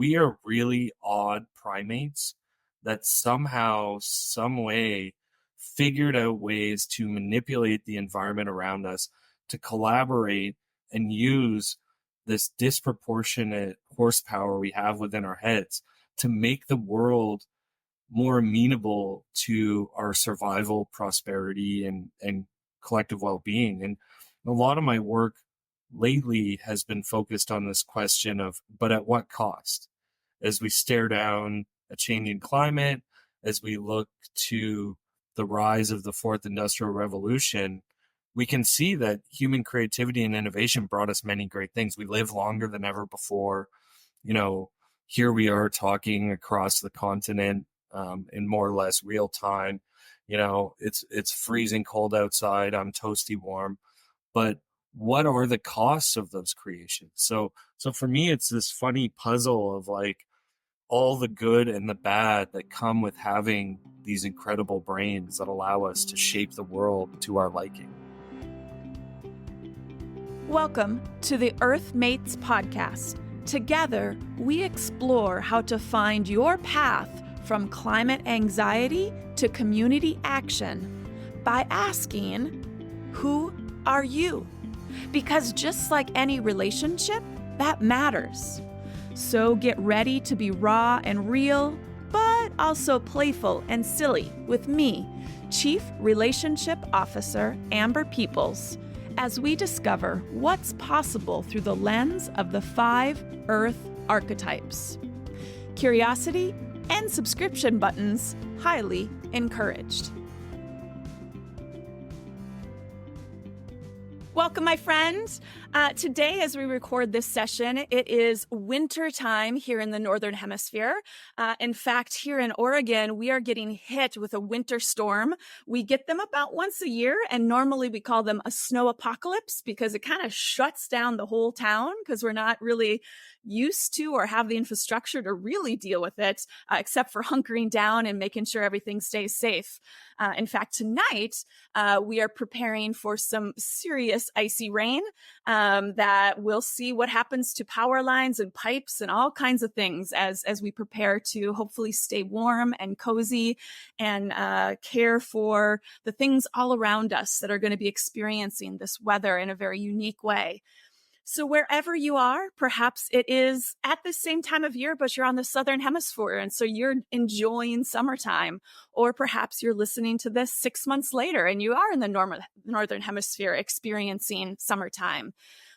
we are really odd primates that somehow, some way, figured out ways to manipulate the environment around us, to collaborate and use this disproportionate horsepower we have within our heads to make the world more amenable to our survival, prosperity, and collective well-being. And a lot of my work lately has been focused on this question of, but at what cost? As we stare down a changing climate, as we look to the rise of the fourth industrial revolution, we can see that human creativity and innovation brought us many great things. We live longer than ever before. Here we are talking across the continent in more or less real time. It's freezing cold outside. I'm toasty warm. But what are the costs of those creations? So for me, it's this funny puzzle of like all the good and the bad that come with having these incredible brains that allow us to shape the world to our liking. Welcome to the Earth Mates podcast. Together, we explore how to find your path from climate anxiety to community action by asking, who are you? Because just like any relationship, that matters. So get ready to be raw and real, but also playful and silly with me, Chief Relationship Officer Amber Peoples, as we discover what's possible through the lens of the 5 Earth archetypes. Curiosity and subscription buttons highly encouraged. Welcome, my friends. Today, as we record this session, it is winter time here in the Northern Hemisphere. In fact, here in Oregon, we are getting hit with a winter storm. We get them about once a year, and normally we call them a snow apocalypse because it kind of shuts down the whole town because we're not really used to or have the infrastructure to really deal with it, except for hunkering down and making sure everything stays safe. In fact, tonight, we are preparing for some serious icy rain that we'll see what happens to power lines and pipes and all kinds of things as we prepare to hopefully stay warm and cozy and care for the things all around us that are going to be experiencing this weather in a very unique way. So wherever you are, perhaps it is at the same time of year, but you're on the Southern Hemisphere, and so you're enjoying summertime. Or perhaps you're listening to this 6 months later, and you are in the Northern Hemisphere experiencing summertime.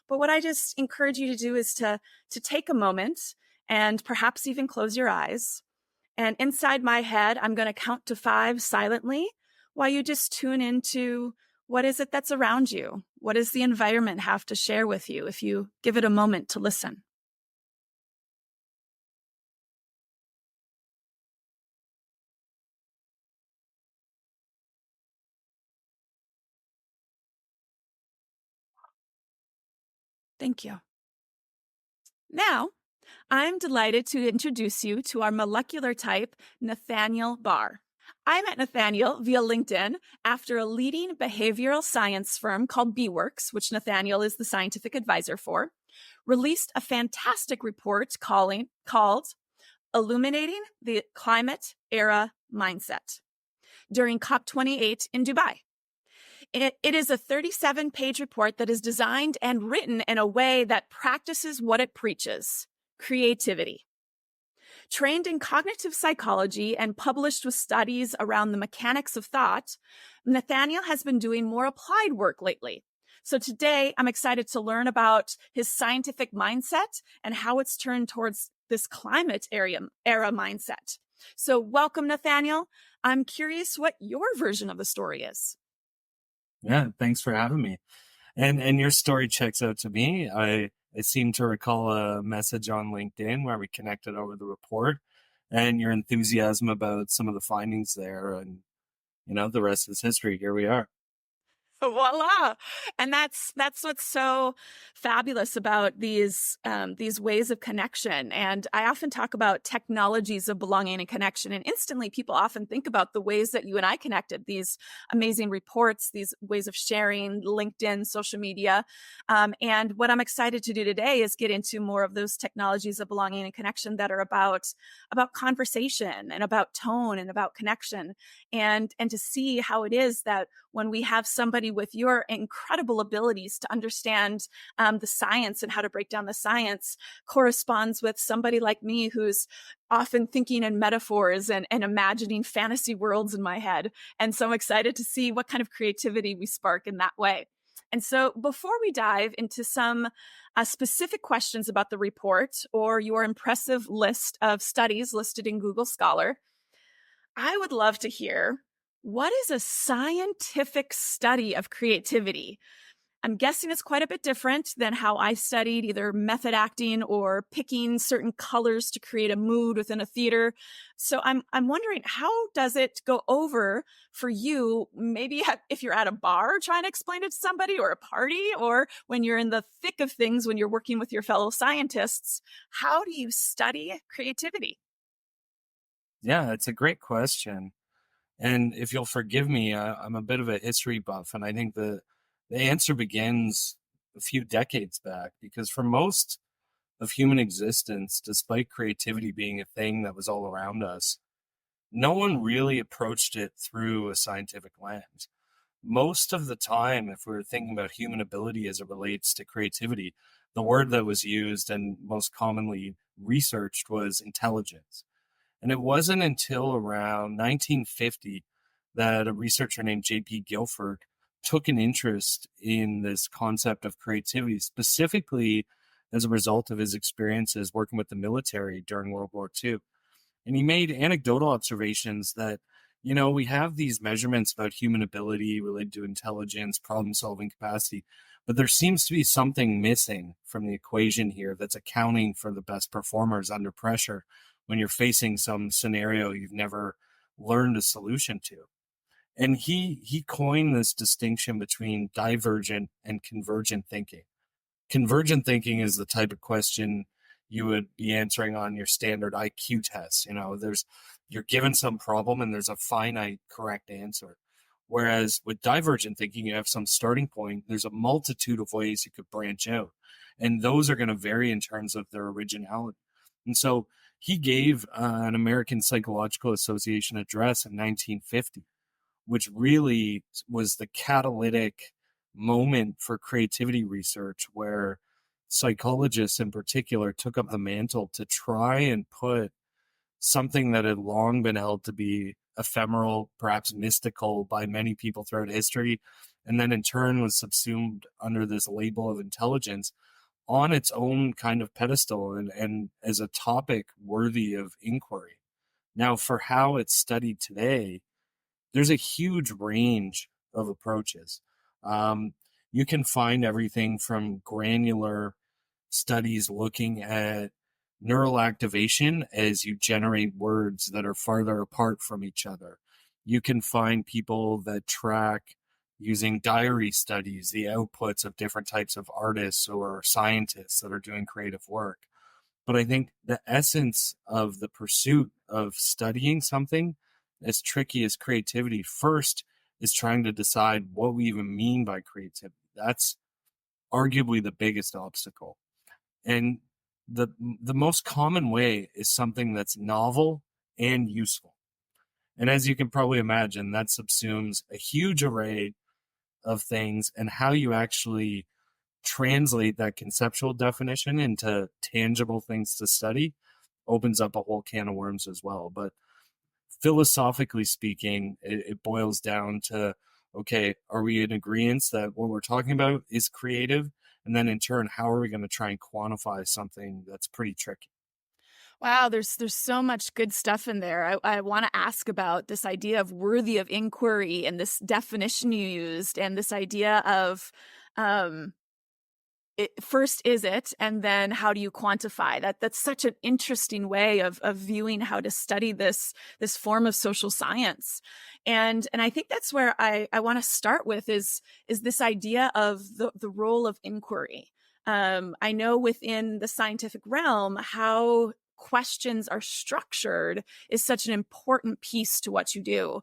But what I just encourage you to do is to take a moment and perhaps even close your eyes. And inside my head, I'm going to count to 5 silently while you just tune into what is it that's around you? What does the environment have to share with you if you give it a moment to listen? Thank you. Now, I'm delighted to introduce you to our molecular type, Nathaniel Barr. I met Nathaniel via LinkedIn after a leading behavioral science firm called BWorks, which Nathaniel is the scientific advisor for, released a fantastic report called Illuminating the Climate Era Mindset during COP28 in Dubai. It is a 37-page report that is designed and written in a way that practices what it preaches: creativity. Trained in cognitive psychology and published with studies around the mechanics of thought, Nathaniel has been doing more applied work lately. So today, I'm excited to learn about his scientific mindset and how it's turned towards this climate era mindset. So welcome, Nathaniel. I'm curious what your version of the story is. Yeah, thanks for having me. And your story checks out to me. I seem to recall a message on LinkedIn where we connected over the report, and your enthusiasm about some of the findings there, and the rest is history. Here we are. Voila. And that's what's so fabulous about these ways of connection. And I often talk about technologies of belonging and connection, and instantly people often think about the ways that you and I connected, these amazing reports, these ways of sharing, LinkedIn, social media. And what I'm excited to do today is get into more of those technologies of belonging and connection that are about conversation and about tone and about connection, and to see how it is that when we have somebody with your incredible abilities to understand the science and how to break down the science corresponds with somebody like me who's often thinking in metaphors and imagining fantasy worlds in my head. And so I'm excited to see what kind of creativity we spark in that way. And so before we dive into some specific questions about the report or your impressive list of studies listed in Google Scholar, I would love to hear, what is a scientific study of creativity? I'm guessing it's quite a bit different than how I studied either method acting or picking certain colors to create a mood within a theater. So I'm wondering, how does it go over for you? Maybe if you're at a bar trying to explain it to somebody, or a party, or when you're in the thick of things, when you're working with your fellow scientists, how do you study creativity? Yeah, it's a great question. And if you'll forgive me, I'm a bit of a history buff, and I think the answer begins a few decades back, because for most of human existence, despite creativity being a thing that was all around us, no one really approached it through a scientific lens. Most of the time, if we're thinking about human ability as it relates to creativity, the word that was used and most commonly researched was intelligence. And it wasn't until around 1950 that a researcher named J.P. Guilford took an interest in this concept of creativity, specifically as a result of his experiences working with the military during World War II. And he made anecdotal observations that, we have these measurements about human ability related to intelligence, problem solving capacity, but there seems to be something missing from the equation here that's accounting for the best performers under pressure when you're facing some scenario you've never learned a solution to. And he coined this distinction between divergent and convergent thinking. Convergent thinking is the type of question you would be answering on your standard IQ test. You're given some problem and there's a finite correct answer. Whereas with divergent thinking, you have some starting point. There's a multitude of ways you could branch out, and those are going to vary in terms of their originality. And so he gave an American Psychological Association address in 1950, which really was the catalytic moment for creativity research, where psychologists in particular took up the mantle to try and put something that had long been held to be ephemeral, perhaps mystical by many people throughout history, and then in turn was subsumed under this label of intelligence, on its own kind of pedestal and as a topic worthy of inquiry. Now, for how it's studied today, there's a huge range of approaches. Um, you can find everything from granular studies looking at neural activation as you generate words that are farther apart from each other. You can find people that track using diary studies the outputs of different types of artists or scientists that are doing creative work. But I think the essence of the pursuit of studying something as tricky as creativity first is trying to decide what we even mean by creativity. That's arguably the biggest obstacle. And the most common way is something that's novel and useful. And as you can probably imagine, that subsumes a huge array of things, and how you actually translate that conceptual definition into tangible things to study opens up a whole can of worms as well. But philosophically speaking, it boils down to, okay, are we in agreement that what we're talking about is creative? And then in turn, how are we going to try and quantify something that's pretty tricky? Wow, there's so much good stuff in there. I want to ask about this idea of worthy of inquiry and this definition you used, and this idea of um, first is it, and then how do you quantify that? That's such an interesting way of viewing how to study this form of social science. And I think that's where I want to start with is this idea of the role of inquiry. I know within the scientific realm how questions are structured is such an important piece to what you do,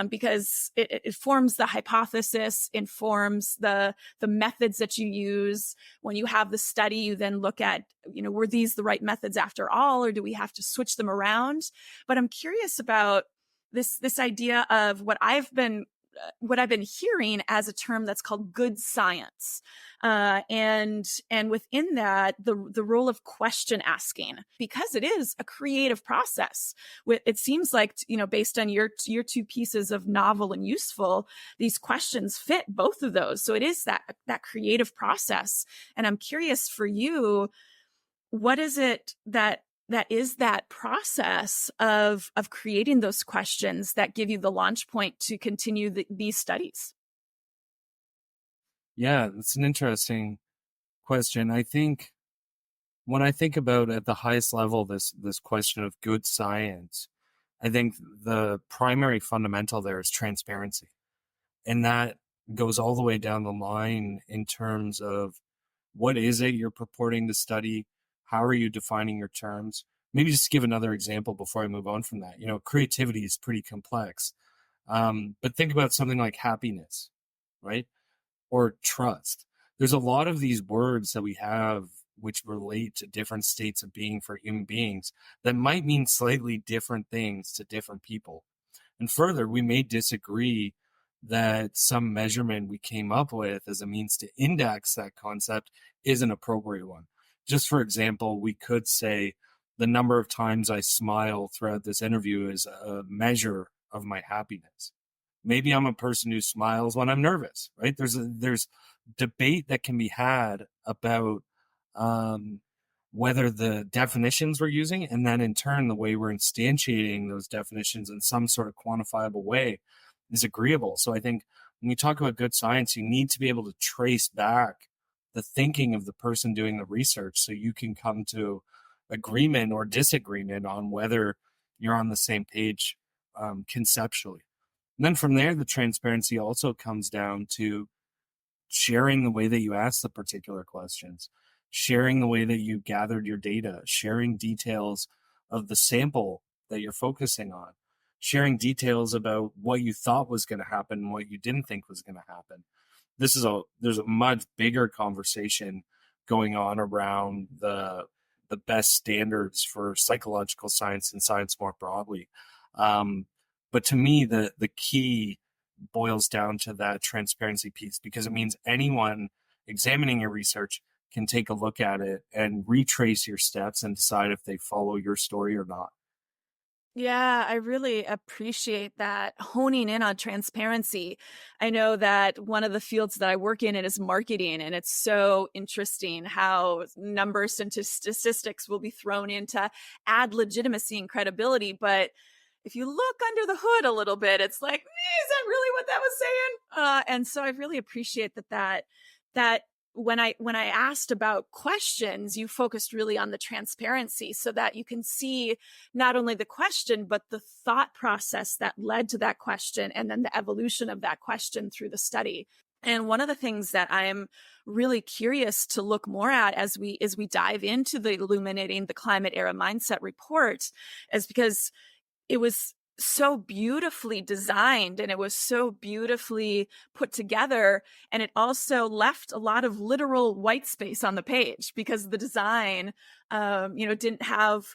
because it forms the hypothesis, informs the methods that you use. When you have the study, you then look at, were these the right methods after all, or do we have to switch them around? But I'm curious about this idea of what I've been hearing as a term that's called good science, and within that, the role of question asking, because it is a creative process. It seems like, based on your two pieces of novel and useful, these questions fit both of those. So it is that creative process. And I'm curious for you, what is it that is that process of creating those questions that give you the launch point to continue these studies? Yeah, that's an interesting question. I think when I think about at the highest level this question of good science, I think the primary fundamental there is transparency. And that goes all the way down the line in terms of what is it you're purporting to study? How are you defining your terms? Maybe just give another example before I move on from that. Creativity is pretty complex. But think about something like happiness, right? Or trust. There's a lot of these words that we have which relate to different states of being for human beings that might mean slightly different things to different people. And further, we may disagree that some measurement we came up with as a means to index that concept is an appropriate one. Just for example, we could say the number of times I smile throughout this interview is a measure of my happiness. Maybe I'm a person who smiles when I'm nervous, right? There's debate that can be had about whether the definitions we're using, and then in turn, the way we're instantiating those definitions in some sort of quantifiable way is agreeable. So I think when we talk about good science, you need to be able to trace back the thinking of the person doing the research so you can come to agreement or disagreement on whether you're on the same page conceptually. And then from there, the transparency also comes down to sharing the way that you ask the particular questions, sharing the way that you gathered your data, sharing details of the sample that you're focusing on, sharing details about what you thought was going to happen and what you didn't think was going to happen. There's a much bigger conversation going on around the best standards for psychological science and science more broadly. But to me, the key boils down to that transparency piece, because it means anyone examining your research can take a look at it and retrace your steps and decide if they follow your story or not. Yeah, I really appreciate that honing in on transparency. I know that one of the fields that I work in is marketing, and it's so interesting how numbers and statistics will be thrown in to add legitimacy and credibility. But if you look under the hood a little bit, it's like, is that really what that was saying? And so I really appreciate that when I asked about questions, you focused really on the transparency so that you can see not only the question, but the thought process that led to that question, and then the evolution of that question through the study. And one of the things that I'm really curious to look more at as we dive into the Illuminating the Climate Era Mindset report is because it was so beautifully designed and it was so beautifully put together. And it also left a lot of literal white space on the page because the design, didn't have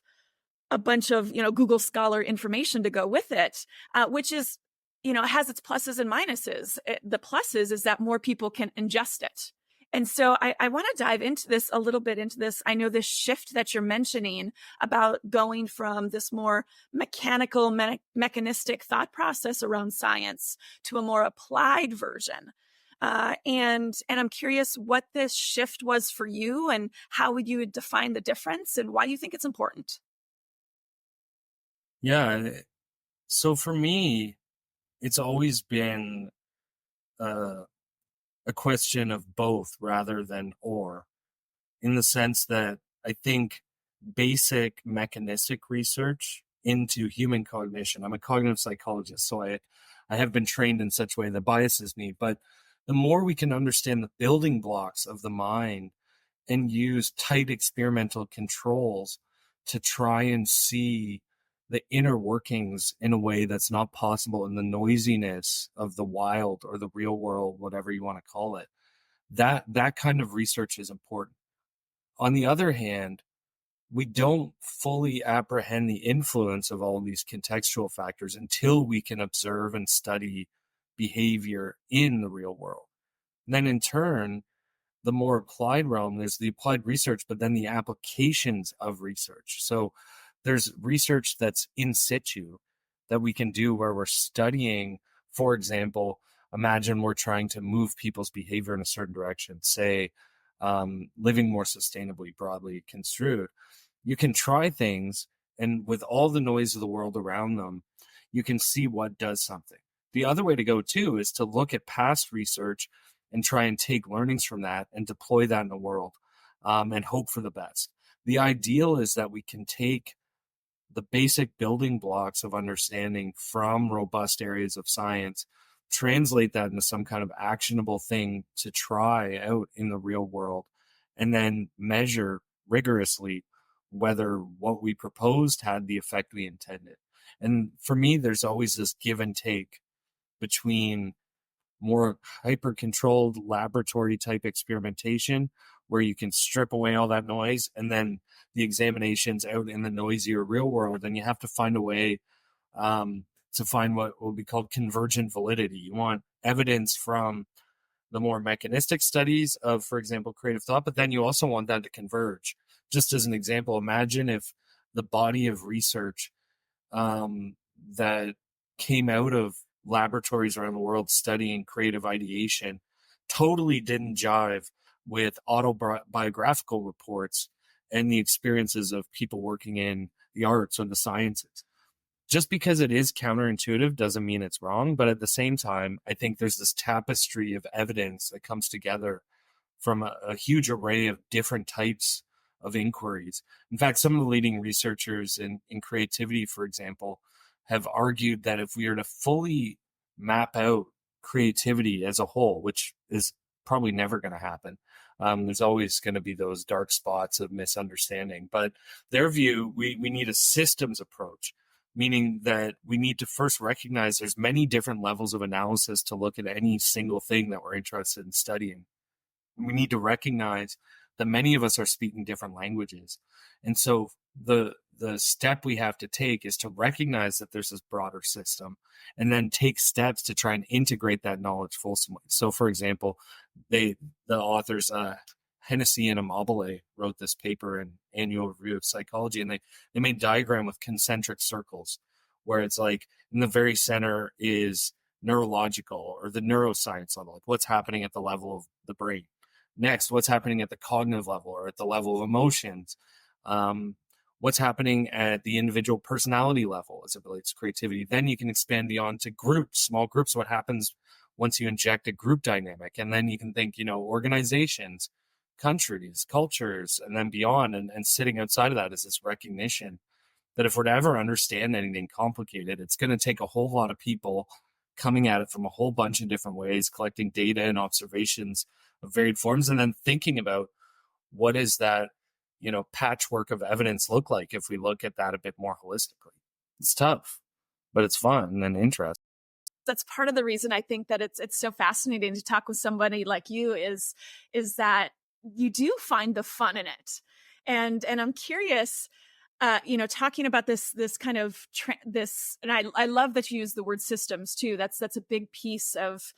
a bunch of, Google Scholar information to go with it, which is, has its pluses and minuses. The pluses is that more people can ingest it. And so I want to dive into this a little bit into this. I know this shift that you're mentioning about going from this more mechanical, mechanistic thought process around science to a more applied version. And I'm curious what this shift was for you and how would you define the difference and why you think it's important? Yeah. So for me, it's always been a question of both rather than or. in the sense that I think basic mechanistic research into human cognition. I'm a cognitive psychologist, so I have been trained in such a way that biases me. But the more we can understand the building blocks of the mind and use tight experimental controls to try and see the inner workings in a way that's not possible in the noisiness of the wild or the real world, whatever you want to call it, that kind of research is important. On the other hand, we don't fully apprehend the influence of all of these contextual factors until we can observe and study behavior in the real world. And then in turn, the more applied realm, there's the applied research, but then the applications of research. So there's research that's in situ that we can do where we're studying, for example, imagine we're trying to move people's behavior in a certain direction, say living more sustainably, broadly construed. You can try things, and with all the noise of the world around them, you can see what does something. The other way to go too is to look at past research and try and take learnings from that and deploy that in the world, and hope for the best. The ideal is that we can take the basic building blocks of understanding from robust areas of science, translate that into some kind of actionable thing to try out in the real world, and then measure rigorously whether what we proposed had the effect we intended. And for me, there's always this give and take between more hyper-controlled laboratory type experimentation where you can strip away all that noise, and then the examinations out in the noisier real world. And you have to find a way to find what will be called convergent validity. You want evidence from the more mechanistic studies of, for example, creative thought, but then you also want that to converge. Just as an example, imagine if the body of research that came out of laboratories around the world studying creative ideation totally didn't jive with autobiographical reports and the experiences of people working in the arts or the sciences. Just because it is counterintuitive doesn't mean it's wrong, but at the same time, I think there's this tapestry of evidence that comes together from a huge array of different types of inquiries. In fact, some of the leading researchers in creativity, for example, have argued that if we are to fully map out creativity as a whole, which is probably never going to happen, there's always going to be those dark spots of misunderstanding. But their view, we need a systems approach, meaning that we need to first recognize there's many different levels of analysis to look at any single thing that we're interested in studying. We need to recognize that many of us are speaking different languages. And so the step we have to take is to recognize that there's this broader system and then take steps to try and integrate that knowledge fulsomely. So for example, the authors, Hennessy and Amabile wrote this paper in Annual Review of Psychology, and they made a diagram with concentric circles where it's like in the very center is neurological or the neuroscience level, like what's happening at the level of the brain. Next, what's happening at the cognitive level or at the level of emotions. What's happening at the individual personality level as it relates to creativity. Then you can expand beyond to groups, small groups, what happens once you inject a group dynamic. And then you can think, organizations, countries, cultures, and then beyond. And sitting outside of that is this recognition that if we're to ever understand anything complicated, it's going to take a whole lot of people coming at it from a whole bunch of different ways, collecting data and observations of varied forms, and then thinking about what is that patchwork of evidence look like if we look at that a bit more holistically. It's tough, but it's fun and interesting. That's part of the reason I think that it's so fascinating to talk with somebody like you is that you do find the fun in it. And I'm curious, talking about this kind of this, and I love that you use the word systems too. That's a big piece of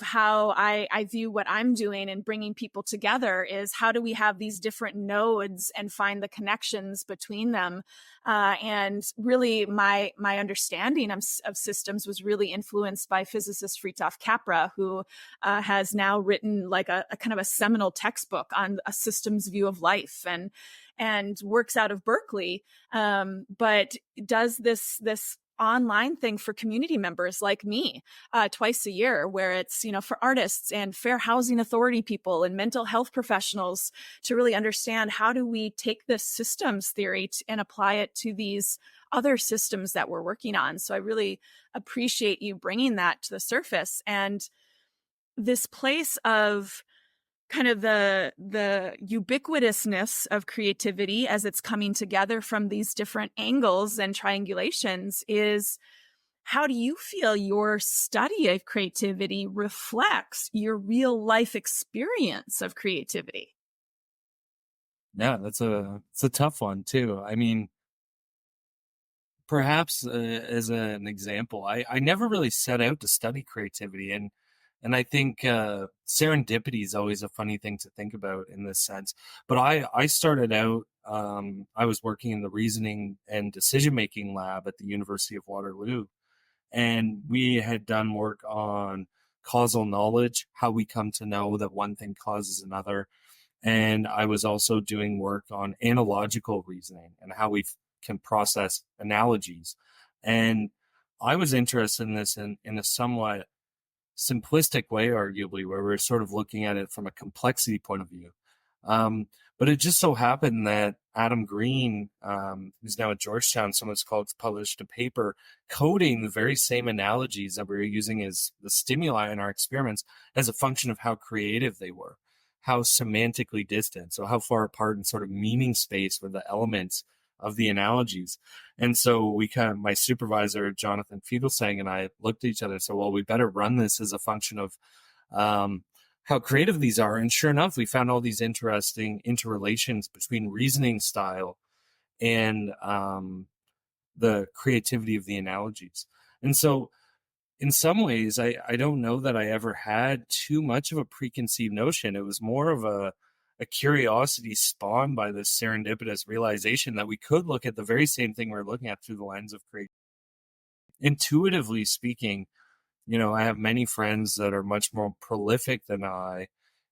how I view what I'm doing and bringing people together is how do we have these different nodes and find the connections between them. And really my understanding of systems was really influenced by physicist Fritjof Capra, who has now written like a kind of a seminal textbook on a systems view of life and works out of Berkeley, but does this online thing for community members like me twice a year, where it's, for artists and fair housing authority people and mental health professionals to really understand how do we take this systems theory and apply it to these other systems that we're working on. So I really appreciate you bringing that to the surface. And this place of kind of the ubiquitousness of creativity as it's coming together from these different angles and triangulations is, how do you feel your study of creativity reflects your real life experience of creativity? Yeah, it's a tough one too. I mean, perhaps as an example, I never really set out to study creativity, and I think serendipity is always a funny thing to think about in this sense. But I started out, I was working in the reasoning and decision making lab at the University of Waterloo, and we had done work on causal knowledge, how we come to know that one thing causes another. And I was also doing work on analogical reasoning and how we can process analogies. And I was interested in this in a somewhat simplistic way, arguably, where we're sort of looking at it from a complexity point of view. But it just so happened that Adam Green, who's now at Georgetown, someone's published a paper coding the very same analogies that we were using as the stimuli in our experiments as a function of how creative they were, how semantically distant, so how far apart in sort of meaning space were the elements of the analogies. And so my supervisor, Jonathan Fiedelsang, and I looked at each other and said, well, we better run this as a function of how creative these are. And sure enough, we found all these interesting interrelations between reasoning style and the creativity of the analogies. And so in some ways, I don't know that I ever had too much of a preconceived notion. It was more of a curiosity spawned by this serendipitous realization that we could look at the very same thing we're looking at through the lens of creativity. Intuitively speaking, I have many friends that are much more prolific than I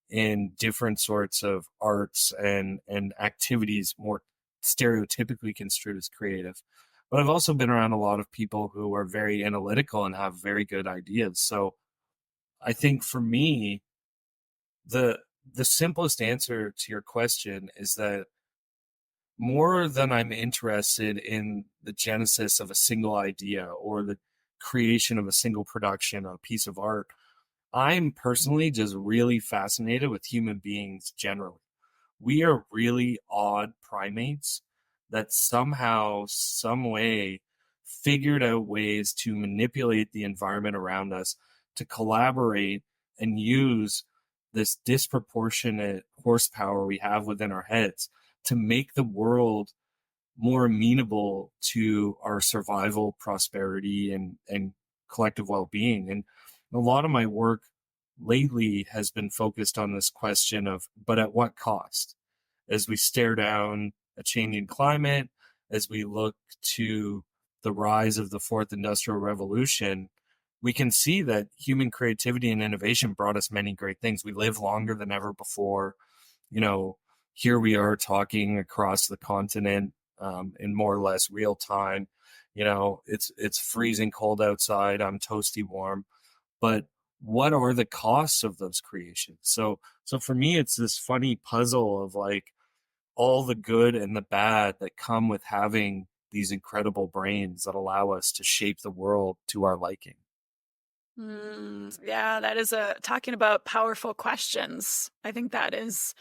in different sorts of arts and activities more stereotypically construed as creative. But I've also been around a lot of people who are very analytical and have very good ideas. So I think for me, the simplest answer to your question is that more than I'm interested in the genesis of a single idea or the creation of a single production or a piece of art, I'm personally just really fascinated with human beings generally. We are really odd primates that somehow, some way, figured out ways to manipulate the environment around us, to collaborate and use this disproportionate horsepower we have within our heads to make the world more amenable to our survival, prosperity, and collective well-being. And a lot of my work lately has been focused on this question of, but at what cost? As we stare down a changing climate, as we look to the rise of the fourth industrial revolution, we can see that human creativity and innovation brought us many great things. We live longer than ever before. Here we are talking across the continent in more or less real time. It's freezing cold outside. I'm toasty warm. But what are the costs of those creations? So for me, it's this funny puzzle of like all the good and the bad that come with having these incredible brains that allow us to shape the world to our liking. Yeah, that is talking about powerful questions. I think that is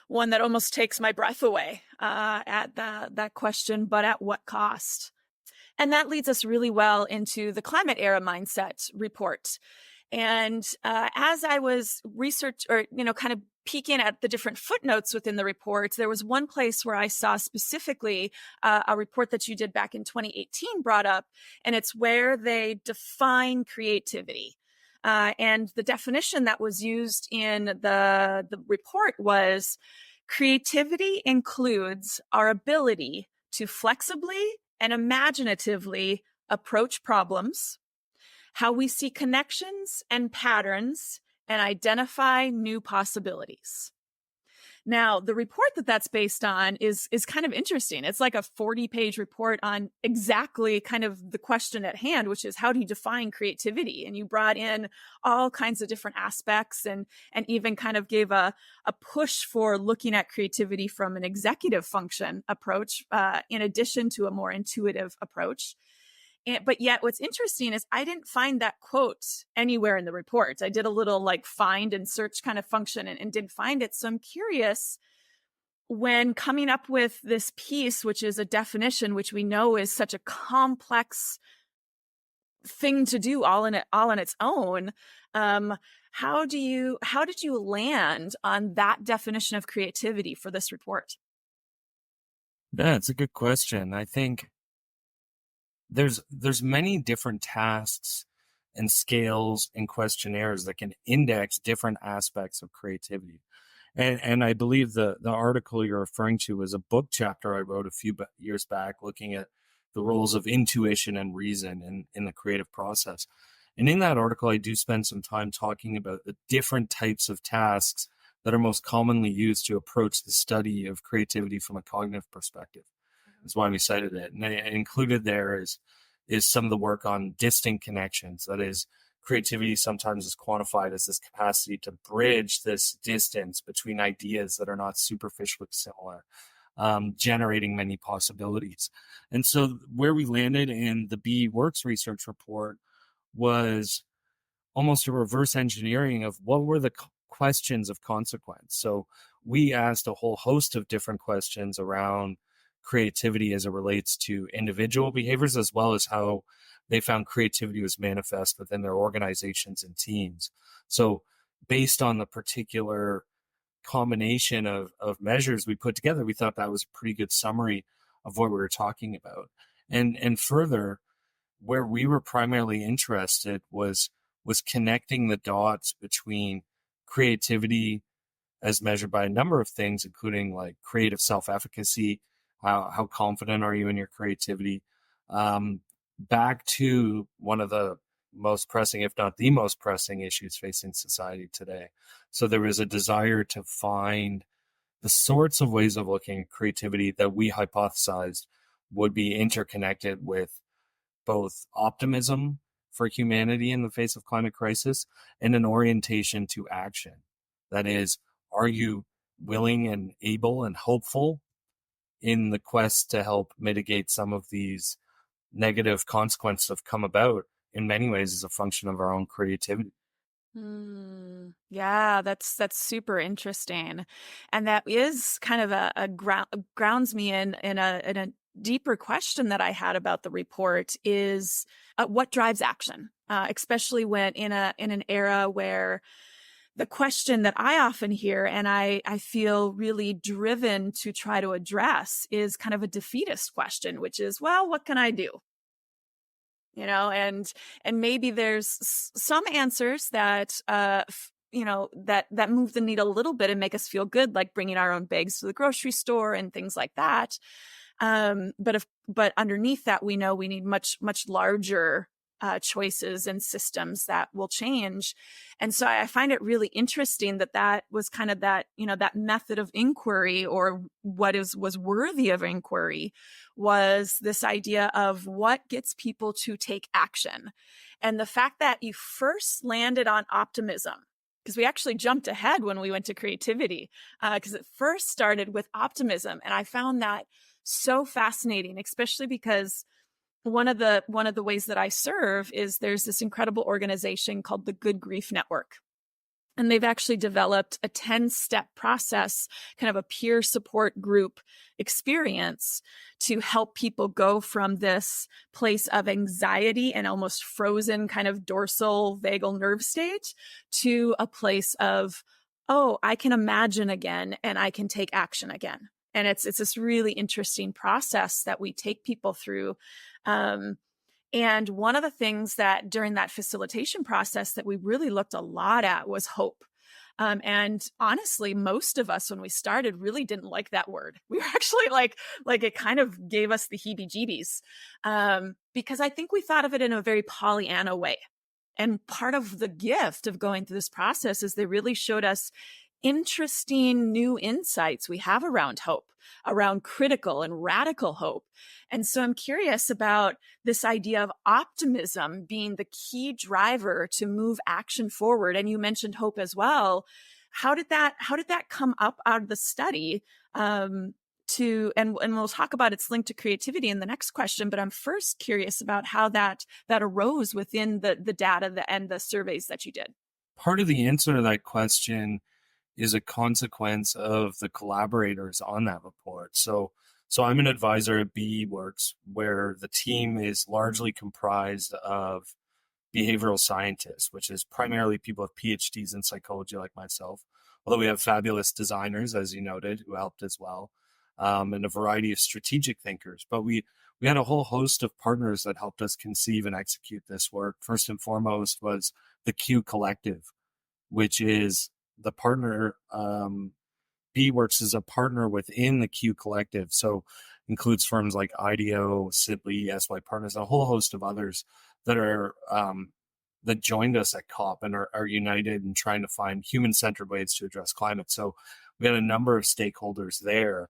one that almost takes my breath away at that question, but at what cost? And that leads us really well into the Climate Era Mindset report. And as I was kind of peeking at the different footnotes within the report, there was one place where I saw specifically a report that you did back in 2018 brought up, and it's where they define creativity. And the definition that was used in the report was, creativity includes our ability to flexibly and imaginatively approach problems, how we see connections and patterns, and identify new possibilities. Now, the report that that's based on is kind of interesting. It's like a 40-page report on exactly kind of the question at hand, which is how do you define creativity? And you brought in all kinds of different aspects and even kind of gave a push for looking at creativity from an executive function approach, in addition to a more intuitive approach. But yet what's interesting is I didn't find that quote anywhere in the report. I did a little like find and search kind of function and didn't find it. So I'm curious, when coming up with this piece, which is a definition, which we know is such a complex thing to do all on its own, how did you land on that definition of creativity for this report? Yeah, it's a good question. I think there's many different tasks and scales and questionnaires that can index different aspects of creativity. And I believe the article you're referring to was a book chapter I wrote a few years back looking at the roles of intuition and reason in the creative process. And in that article, I do spend some time talking about the different types of tasks that are most commonly used to approach the study of creativity from a cognitive perspective. That's why we cited it. And included there is some of the work on distinct connections. That is, creativity sometimes is quantified as this capacity to bridge this distance between ideas that are not superficially similar, generating many possibilities. And so where we landed in the B Works research report was almost a reverse engineering of what were the questions of consequence. So we asked a whole host of different questions around creativity as it relates to individual behaviors, as well as how they found creativity was manifest within their organizations and teams. So based on the particular combination of measures we put together, we thought that was a pretty good summary of what we were talking about. And further, where we were primarily interested was connecting the dots between creativity as measured by a number of things, including like creative self-efficacy, how confident are you in your creativity, back to one of the most pressing, if not the most pressing issues facing society today. So there was a desire to find the sorts of ways of looking at creativity that we hypothesized would be interconnected with both optimism for humanity in the face of climate crisis and an orientation to action. That is, are you willing and able and hopeful in the quest to help mitigate some of these negative consequences that have come about in many ways as a function of our own creativity? Yeah, that's super interesting, and that is kind of grounds me in a deeper question that I had about the report is what drives action, especially when in an era where the question that I often hear and I feel really driven to try to address is kind of a defeatist question, which is, well, what can I do? And maybe there's some answers that, that move the needle a little bit and make us feel good, like bringing our own bags to the grocery store and things like that. But underneath that, we know we need much, much larger choices and systems that will change. And so I find it really interesting that was kind of that method of inquiry, or what was worthy of inquiry, was this idea of what gets people to take action. And the fact that you first landed on optimism, because we actually jumped ahead when we went to creativity, because it first started with optimism. And I found that so fascinating, especially because one of the ways that I serve is there's this incredible organization called the Good Grief Network. And they've actually developed a 10-step process, kind of a peer support group experience, to help people go from this place of anxiety and almost frozen kind of dorsal vagal nerve state to a place of, oh, I can imagine again and I can take action again. And it's this really interesting process that we take people through. And one of the things that during that facilitation process that we really looked a lot at was hope. And honestly, most of us, when we started, really didn't like that word. We were actually like it kind of gave us the heebie-jeebies, because I think we thought of it in a very Pollyanna way. And part of the gift of going through this process is they really showed us interesting new insights we have around hope, around critical and radical hope. And so I'm curious about this idea of optimism being the key driver to move action forward. And you mentioned hope as well. How did that come up out of the study? And we'll talk about its link to creativity in the next question, but I'm first curious about how that arose within the data and the surveys that you did. Part of the answer to that question is a consequence of the collaborators on that report. So I'm an advisor at BE Works, where the team is largely comprised of behavioral scientists, which is primarily people with PhDs in psychology like myself, although we have fabulous designers, as you noted, who helped as well, and a variety of strategic thinkers. But we had a whole host of partners that helped us conceive and execute this work. First and foremost was the Q Collective, which is the partner. BWorks is a partner within the Q Collective, so includes firms like IDEO, Sibley, SY Partners, and a whole host of others that are that joined us at COP and are united in trying to find human-centered ways to address climate. So we had a number of stakeholders there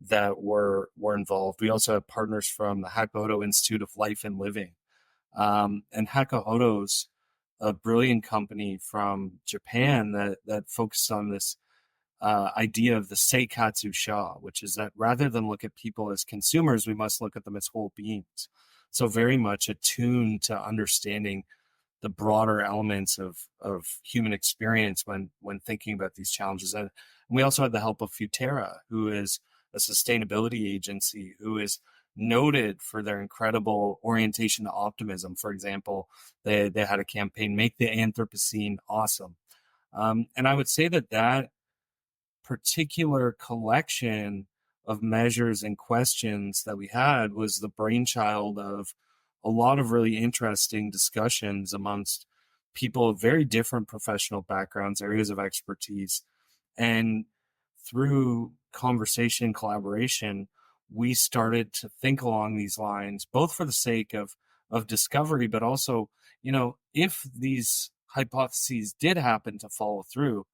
that were involved. We also have partners from the Hakuhodo Institute of Life and Living, and Hakuhodo's a brilliant company from Japan that focused on this idea of the Seikatsu Sha, which is that rather than look at people as consumers, we must look at them as whole beings. So very much attuned to understanding the broader elements of human experience when thinking about these challenges. And we also had the help of Futera, who is a sustainability agency who is noted for their incredible orientation to optimism. For example, they had a campaign, Make the Anthropocene Awesome. And I would say that particular collection of measures and questions that we had was the brainchild of a lot of really interesting discussions amongst people of very different professional backgrounds, areas of expertise. And through conversation, collaboration, we started to think along these lines, both for the sake of discovery, but also, if these hypotheses did happen to follow through,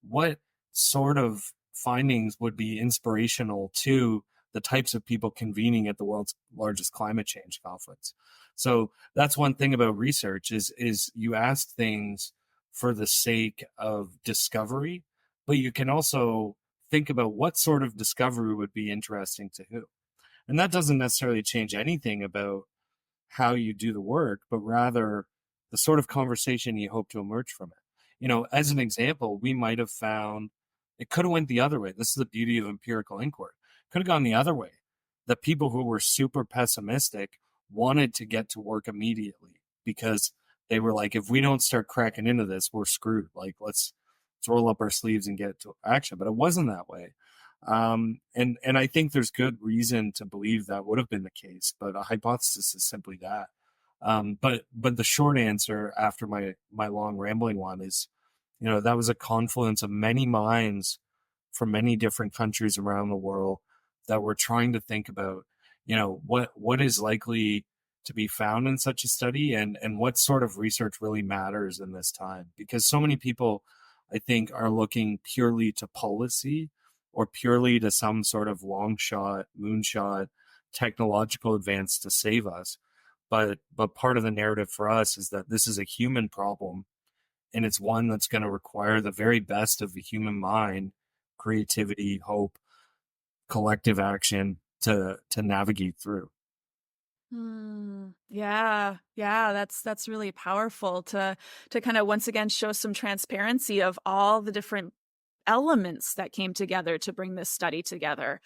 what sort of findings would be inspirational to the types of people convening at the world's largest climate change conference. So that's one thing about research is you ask things for the sake of discovery, but you can also think about what sort of discovery would be interesting to who. And that doesn't necessarily change anything about how you do the work, but rather the sort of conversation you hope to emerge from it. As an example, we might have found it could have went the other way. This is the beauty of empirical inquiry. Could have gone the other way. The people who were super pessimistic wanted to get to work immediately because they were like, if we don't start cracking into this, we're screwed. Like, let's roll up our sleeves and get to action. But it wasn't that way. And I think there's good reason to believe that would have been the case, but a hypothesis is simply that. But the short answer after my long rambling one is, that was a confluence of many minds from many different countries around the world that were trying to think about, what is likely to be found in such a study and what sort of research really matters in this time. Because so many people, I think, are looking purely to policy or purely to some sort of long shot, moonshot technological advance to save us. But part of the narrative for us is that this is a human problem, and it's one that's going to require the very best of the human mind, creativity, hope, collective action to navigate through. Yeah. That's really powerful to kind of once again show some transparency of all the different elements that came together to bring this study together.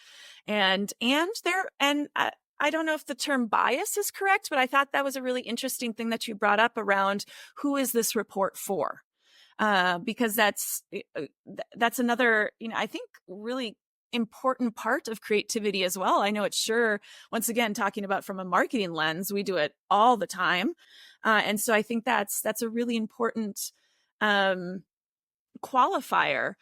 And I don't know if the term bias is correct, but I thought that was a really interesting thing that you brought up around who is this report for? Because that's another, I think really important part of creativity as well. I know it's once again, talking about from a marketing lens, we do it all the time. And so I think that's a really important, qualifier,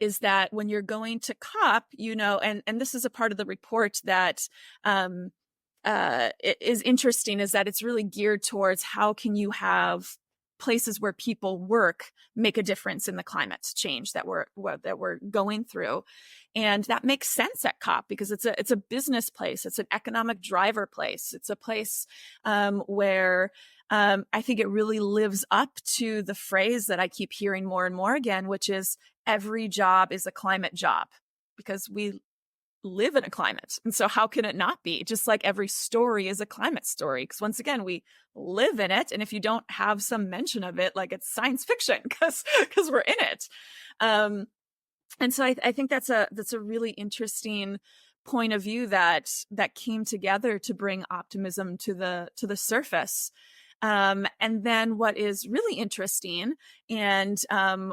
is that when you're going to COP, and this is a part of the report that, is interesting, is that it's really geared towards how can you have places where people work make a difference in the climate change that we're going through. And that makes sense at COP because it's a business place, it's an economic driver place, it's a place where I think it really lives up to the phrase that I keep hearing more and more again, which is every job is a climate job, because we live in a climate. And so how can it not be? Just like every story is a climate story, because once again, we live in it. And if you don't have some mention of it, like it's science fiction because we're in it. And so I think that's a really interesting point of view that came together to bring optimism to the surface. And then what is really interesting, and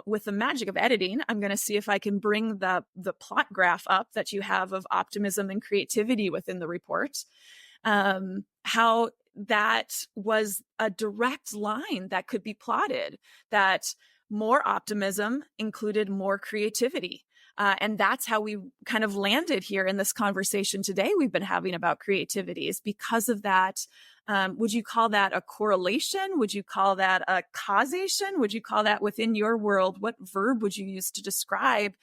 with the magic of editing, I'm going to see if I can bring the plot graph up that you have of optimism and creativity within the report. How that was a direct line that could be plotted, that more optimism included more creativity. And that's how we kind of landed here in this conversation today we've been having about creativity, is because of that. Would you call that a correlation? Would you call that a causation? Would you call that, within your world, what verb would you use to describe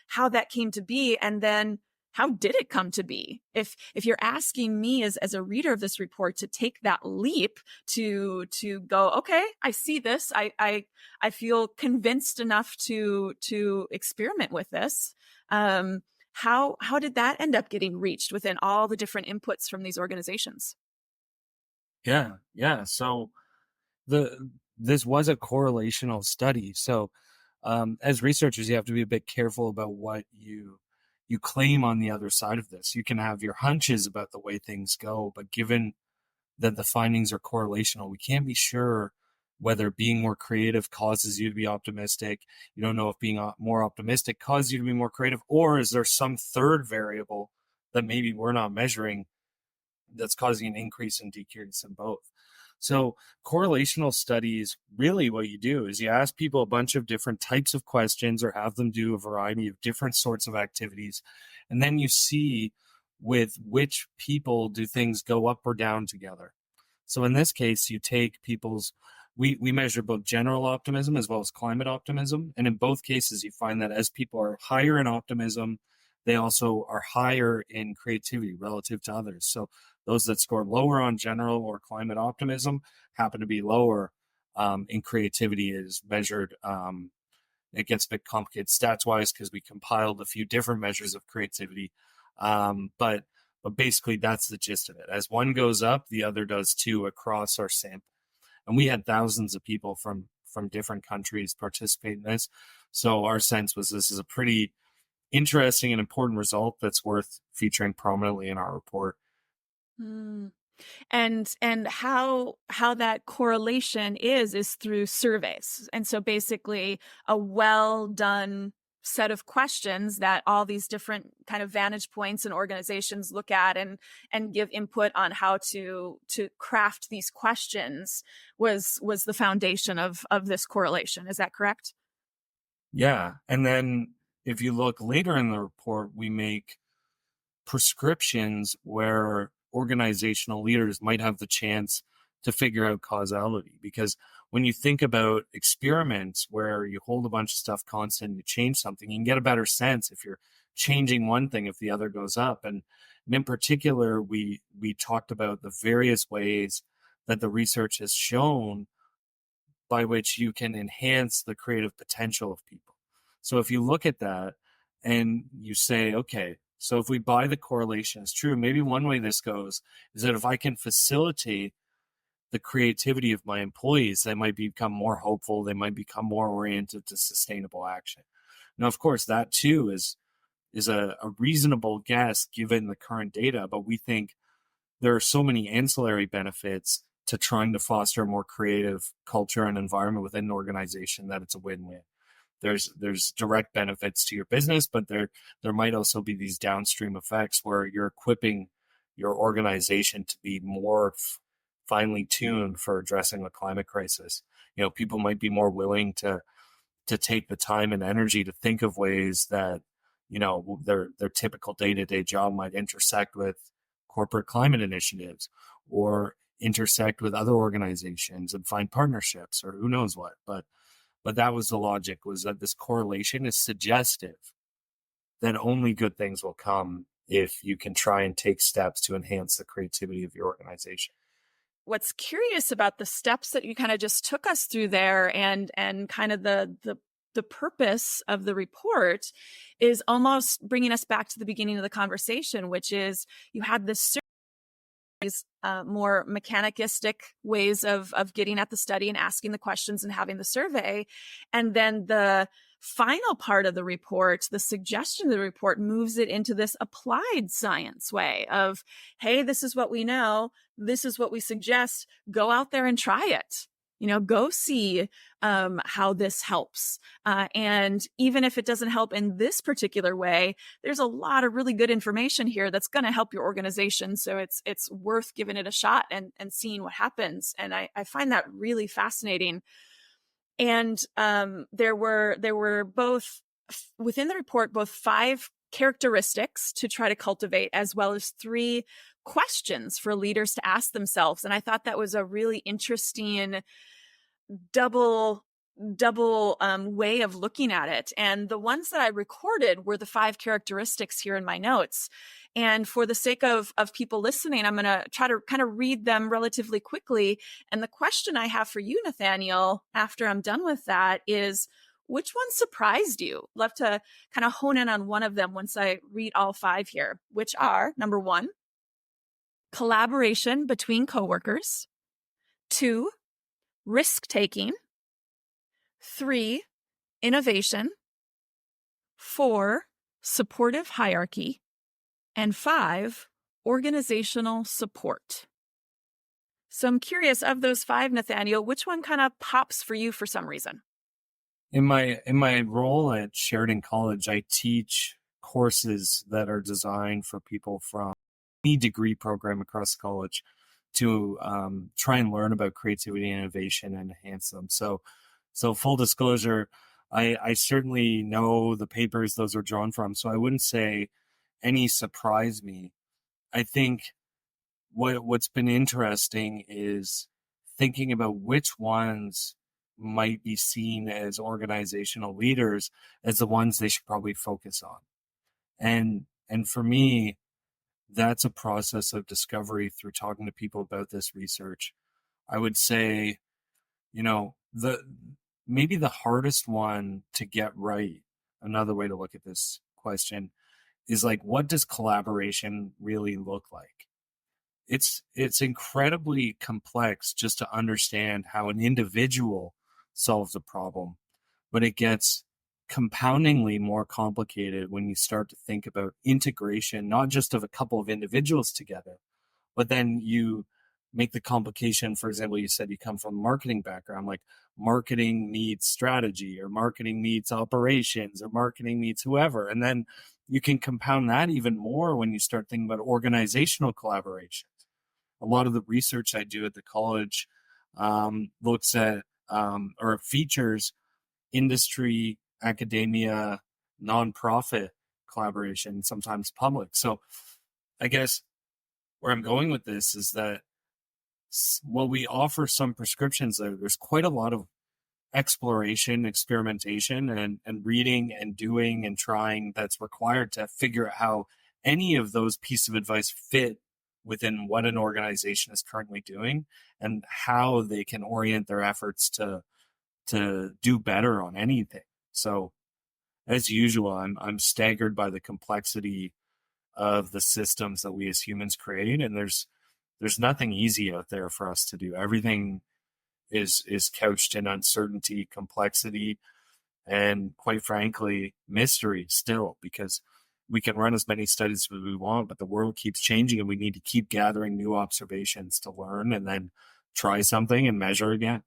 how that came to be? And then how did it come to be? If you're asking me as a reader of this report to take that leap to go, okay, I see this. I feel convinced enough to experiment with this. How did that end up getting reached within all the different inputs from these organizations? Yeah. So this was a correlational study. So as researchers, you have to be a bit careful about what you claim on the other side of this. You can have your hunches about the way things go, but given that the findings are correlational, we can't be sure whether being more creative causes you to be optimistic. You don't know if being more optimistic causes you to be more creative, or is there some third variable that maybe we're not measuring that's causing an increase and decrease in both. So correlational studies, really what you do is you ask people a bunch of different types of questions or have them do a variety of different sorts of activities. And then you see with which people do things go up or down together. So in this case, you take we measure both general optimism as well as climate optimism. And in both cases, you find that as people are higher in optimism, they also are higher in creativity relative to others. So those that score lower on general or climate optimism happen to be lower in creativity is measured. It gets a bit complicated stats-wise because we compiled a few different measures of creativity. But basically, that's the gist of it. As one goes up, the other does too across our sample. And we had thousands of people from different countries participate in this. So our sense was this is a pretty interesting and important result that's worth featuring prominently in our report. Mm. And how that correlation is through surveys. And so basically a well done set of questions that all these different kind of vantage points and organizations look at and give input on how to craft these questions was the foundation of this correlation. Is that correct? Yeah. And then if you look later in the report, we make prescriptions where organizational leaders might have the chance to figure out causality. Because when you think about experiments where you hold a bunch of stuff constant and you change something, you can get a better sense if you're changing one thing, if the other goes up. And in particular, we talked about the various ways that the research has shown by which you can enhance the creative potential of people. So if you look at that and you say, okay, so if we buy the correlation as true, maybe one way this goes is that if I can facilitate the creativity of my employees, they might become more hopeful, they might become more oriented to sustainable action. Now, of course, that too is a reasonable guess given the current data, but we think there are so many ancillary benefits to trying to foster a more creative culture and environment within an organization that it's a win-win. There's direct benefits to your business, but there might also be these downstream effects where you're equipping your organization to be more finely tuned for addressing the climate crisis. People might be more willing to take the time and energy to think of ways that their typical day-to-day job might intersect with corporate climate initiatives, or intersect with other organizations and find partnerships or who knows what. But that was the logic, was that this correlation is suggestive that only good things will come if you can try and take steps to enhance the creativity of your organization. What's curious about the steps that you kind of just took us through there and kind of the purpose of the report is almost bringing us back to the beginning of the conversation, which is you had this more mechanistic ways of getting at the study and asking the questions and having the survey. And then the final part of the report, the suggestion of the report, moves it into this applied science way of, hey, this is what we know. This is what we suggest. Go out there and try it. Go see how this helps. And even if it doesn't help in this particular way, there's a lot of really good information here that's going to help your organization. So it's worth giving it a shot and seeing what happens. And I find that really fascinating. And there were both within the report, both 5 characteristics to try to cultivate, as well as 3 questions for leaders to ask themselves. And I thought that was a really interesting double way of looking at it. And the ones that I recorded were the 5 characteristics here in my notes. And for the sake of people listening, I'm going to try to kind of read them relatively quickly. And the question I have for you, Nathaniel, after I'm done with that is, which one surprised you? Love to kind of hone in on one of them once I read all 5 here, which are, number 1, collaboration between coworkers. 2, risk-taking. 3, innovation. 4, supportive hierarchy. And 5, organizational support. So I'm curious, of those 5, Nathaniel, which one kind of pops for you for some reason? In my role at Sheridan College, I teach courses that are designed for people from any degree program across the college to try and learn about creativity and innovation and enhance them. So full disclosure, I certainly know the papers those are drawn from, so I wouldn't say any surprise me. I think what's been interesting is thinking about which ones might be seen as organizational leaders as the ones they should probably focus on. And for me, that's a process of discovery through talking to people about this research. I would say, maybe the hardest one to get right, another way to look at this question, is like, what does collaboration really look like? It's incredibly complex just to understand how an individual solves a problem, but it gets compoundingly more complicated when you start to think about integration, not just of a couple of individuals together, but then you make the complication. For example, you said you come from a marketing background, like marketing needs strategy, or marketing needs operations, or marketing needs whoever. And then you can compound that even more when you start thinking about organizational collaborations. A lot of the research I do at the college looks at or features industry, academia, nonprofit collaboration, sometimes public. So I guess where I'm going with this is that while we offer some prescriptions, there's quite a lot of exploration, experimentation, and reading and doing and trying that's required to figure out how any of those pieces of advice fit within what an organization is currently doing and how they can orient their efforts to do better on anything. So as usual, I'm staggered by the complexity of the systems that we as humans create, and there's nothing easy out there for us to do. Everything is couched in uncertainty, complexity, and quite frankly, mystery still, because we can run as many studies as we want, but the world keeps changing and we need to keep gathering new observations to learn and then try something and measure again.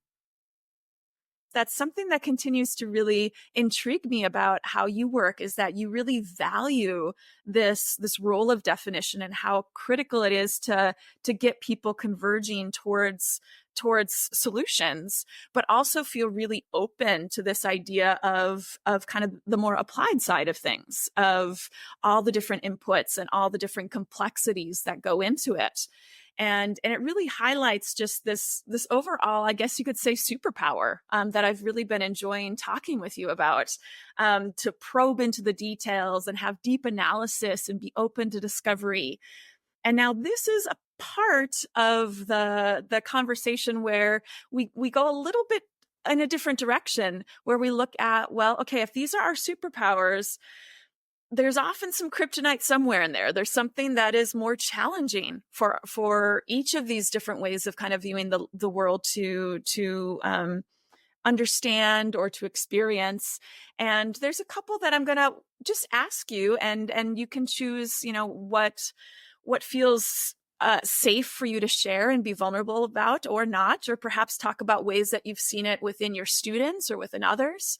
That's something that continues to really intrigue me about how you work, is that you really value this role of definition and how critical it is to get people converging towards solutions, but also feel really open to this idea of kind of the more applied side of things, of all the different inputs and all the different complexities that go into it. And it really highlights just this overall, I guess you could say, superpower that I've really been enjoying talking with you about, to probe into the details and have deep analysis and be open to discovery. And now this is a part of the conversation where we go a little bit in a different direction, where we look at, well, okay, if these are our superpowers, there's often some kryptonite somewhere in there. There's something that is more challenging for each of these different ways of kind of viewing the world to understand or to experience. And there's a couple that I'm going to just ask you, and you can choose, what feels safe for you to share and be vulnerable about or not, or perhaps talk about ways that you've seen it within your students or within others,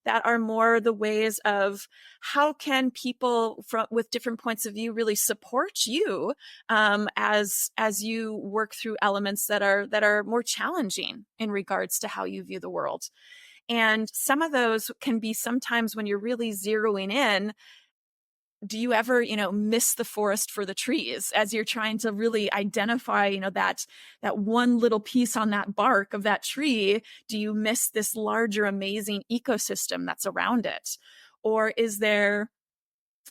that are more the ways of how can people with different points of view really support you as you work through elements that are more challenging in regards to how you view the world. And some of those can be sometimes when you're really zeroing in. Do you ever, miss the forest for the trees as you're trying to really identify, that one little piece on that bark of that tree? Do you miss this larger, amazing ecosystem that's around it? Or is there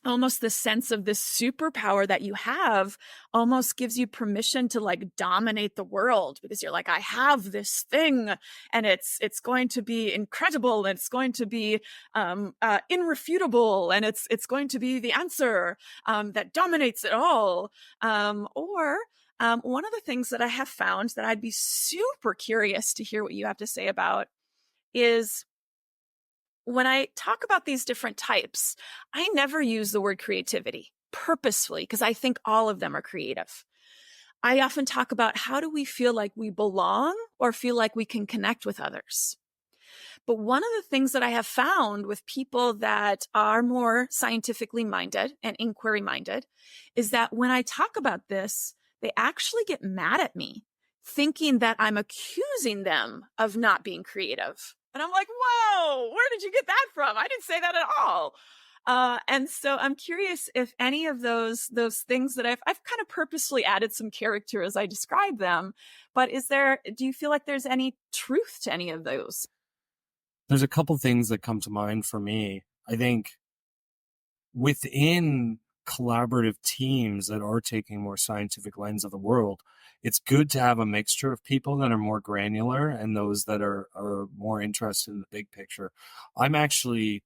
almost the sense of this superpower that you have almost gives you permission to dominate the world, because you're like, I have this thing and it's going to be incredible, and it's going to be irrefutable, and it's going to be the answer that dominates it all. Or one of the things that I have found that I'd be super curious to hear what you have to say about is, when I talk about these different types, I never use the word creativity purposefully, because I think all of them are creative. I often talk about, how do we feel like we belong or feel like we can connect with others? But one of the things that I have found with people that are more scientifically minded and inquiry minded is that when I talk about this, they actually get mad at me, thinking that I'm accusing them of not being creative. And I'm like, whoa, where did you get that from? I didn't say that at all. And so I'm curious if any of those things that I've kind of purposely added some character as I describe them, but do you feel like there's any truth to any of those? There's a couple things that come to mind for me. I think within collaborative teams that are taking a more scientific lens of the world, it's good to have a mixture of people that are more granular and those that are more interested in the big picture. I'm actually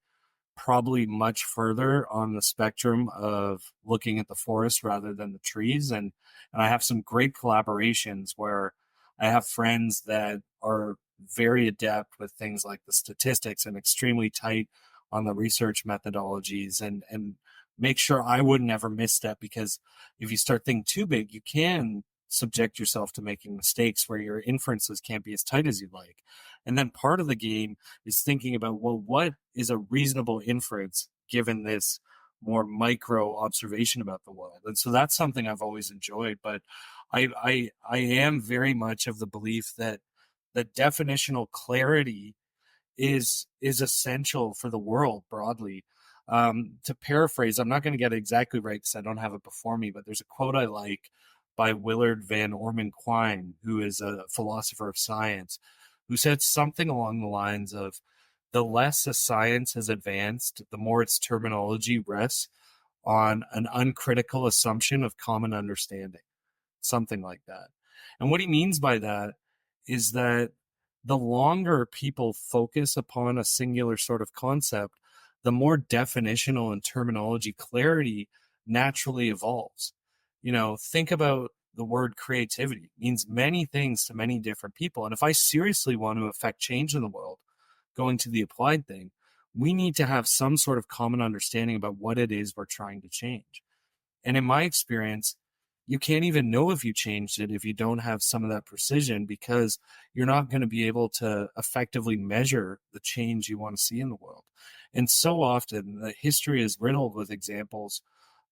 probably much further on the spectrum of looking at the forest rather than the trees. And I have some great collaborations where I have friends that are very adept with things like the statistics and extremely tight on the research methodologies, and make sure I wouldn't ever misstep, because if you start thinking too big, you can subject yourself to making mistakes where your inferences can't be as tight as you'd like. And then part of the game is thinking about, well, what is a reasonable inference given this more micro observation about the world? And so that's something I've always enjoyed. But I am very much of the belief that definitional clarity is essential for the world broadly. To paraphrase, I'm not going to get it exactly right because I don't have it before me, but there's a quote I like by Willard Van Orman Quine, who is a philosopher of science, who said something along the lines of, the less a science has advanced, the more its terminology rests on an uncritical assumption of common understanding. Something like that. And what he means by that is that the longer people focus upon a singular sort of concept, the more definitional and terminology clarity naturally evolves. Think about the word creativity. It means many things to many different people. And if I seriously want to affect change in the world, going to the applied thing, we need to have some sort of common understanding about what it is we're trying to change. And in my experience, you can't even know if you changed it if you don't have some of that precision, because you're not going to be able to effectively measure the change you want to see in the world. And so often the history is riddled with examples